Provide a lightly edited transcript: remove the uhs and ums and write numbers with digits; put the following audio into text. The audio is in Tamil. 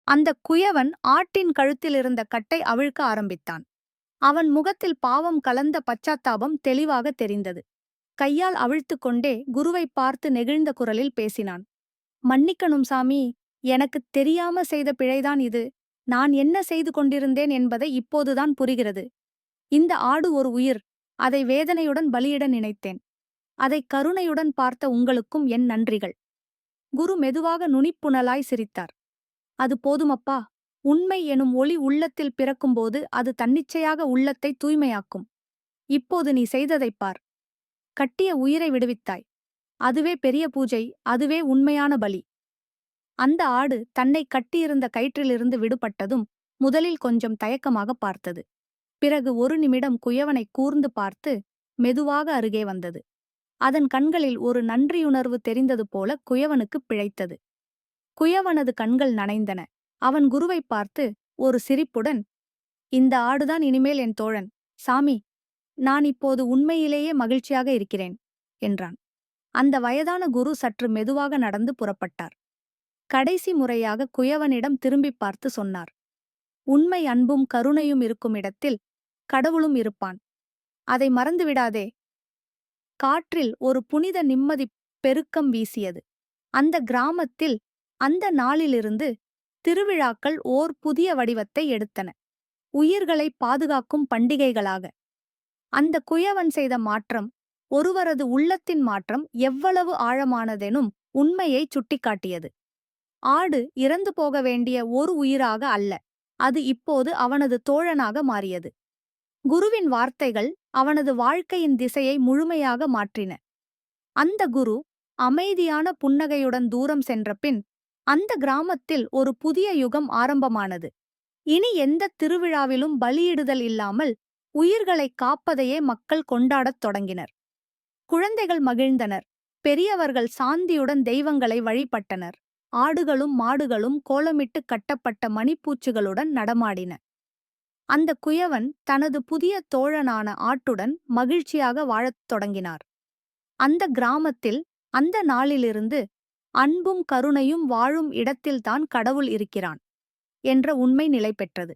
அந்தக் குயவன் ஆட்டின் கழுத்திலிருந்த கட்டை அவிழ்க்க ஆரம்பித்தான். அவன் முகத்தில் பாவம் கலந்த பச்சாத்தாபம் தெளிவாகத் தெரிந்தது. கையால் அவிழ்த்துக் கொண்டே குருவைப் பார்த்து நெகிழ்ந்த குரலில் பேசினான். மன்னிக்கணும் சாமி, எனக்குத் தெரியாம செய்த பிழைதான் இது. நான் என்ன செய்து கொண்டிருந்தேன் என்பதை இப்போதுதான் புரிகிறது. இந்த ஆடு ஒரு உயிர். அதை வேதனையுடன் பலியிட நினைத்தேன். அதை கருணையுடன் பார்த்த உங்களுக்கும் என் நன்றிகள். குரு மெதுவாக நுனிப்புணலாய் சிரித்தார். அது போதுமப்பா. உண்மை எனும் ஒளி உள்ளத்தில் பிறக்கும்போது அது தன்னிச்சையாக உள்ளத்தை தூய்மையாக்கும். இப்போது நீ செய்ததைப் பார். கட்டிய உயிரை விடுவித்தாய். அதுவே பெரிய பூஜை, அதுவே உண்மையான பலி. அந்த ஆடு தன்னை கட்டியிருந்த கயிற்றிலிருந்து விடுபட்டதும் முதலில் கொஞ்சம் தயக்கமாக பார்த்தது. பிறகு ஒரு நிமிடம் குயவனை கூர்ந்து பார்த்து மெதுவாக அருகே வந்தது. அதன் கண்களில் ஒரு நன்றியுணர்வு தெரிந்தது போல குயவனுக்குப் பிழைத்தது. குயவனது கண்கள் நனைந்தன. அவன் குருவைப் பார்த்து ஒரு சிரிப்புடன், இந்த ஆடுதான் இனிமேல் என் தோழன். சாமி, நான் இப்போது உண்மையிலேயே மகிழ்ச்சியாக இருக்கிறேன் என்றான். அந்த வயதான குரு சற்று மெதுவாக நடந்து புறப்பட்டார். கடைசி முறையாக குயவனிடம் திரும்பிப் பார்த்து சொன்னார். உண்மை அன்பும் கருணையும் இருக்கும் இடத்தில் கடவுளும் இருப்பான். அதை மறந்துவிடாதே. காற்றில் ஒரு புனித நிம்மதி பெருக்கம் வீசியது. அந்த கிராமத்தில் அந்த நாளிலிருந்து திருவிழாக்கள் ஓர் புதிய வடிவத்தை எடுத்தன. உயிர்களை பாதுகாக்கும் பண்டிகைகளாக. அந்த குயவன் செய்த மாற்றம், ஒருவரது உள்ளத்தின் மாற்றம் எவ்வளவு ஆழமானதெனும் உண்மையைச் சுட்டிக்காட்டியது. ஆடு இறந்து போக வேண்டிய ஒரு உயிராக அல்ல, அது இப்போது அவனது தோழனாக மாறியது. குருவின் வார்த்தைகள் அவனது வாழ்க்கையின் திசையை முழுமையாக மாற்றின. அந்த குரு அமைதியான புன்னகையுடன் தூரம் சென்றபின் அந்த கிராமத்தில் ஒரு புதிய யுகம் ஆரம்பமானது. இனி எந்த திருவிழாவிலும் பலியிடுதல் இல்லாமல் உயிர்களைக் காப்பதையே மக்கள் கொண்டாடத் தொடங்கினர். குழந்தைகள் மகிழ்ந்தனர். பெரியவர்கள் சாந்தியுடன் தெய்வங்களை வழிபட்டனர். ஆடுகளும் மாடுகளும் கோலமிட்டு கட்டப்பட்ட மணிப்பூச்சுகளுடன் நடமாடின. அந்த குயவன் தனது புதிய தோழனான ஆட்டுடன் மகிழ்ச்சியாக வாழத் தொடங்கினார். அந்த கிராமத்தில் அந்த நாளிலிருந்து அன்பும் கருணையும் வாழும் இடத்தில்தான் கடவுள் இருக்கிறான் என்ற உண்மை நிலை பெற்றது.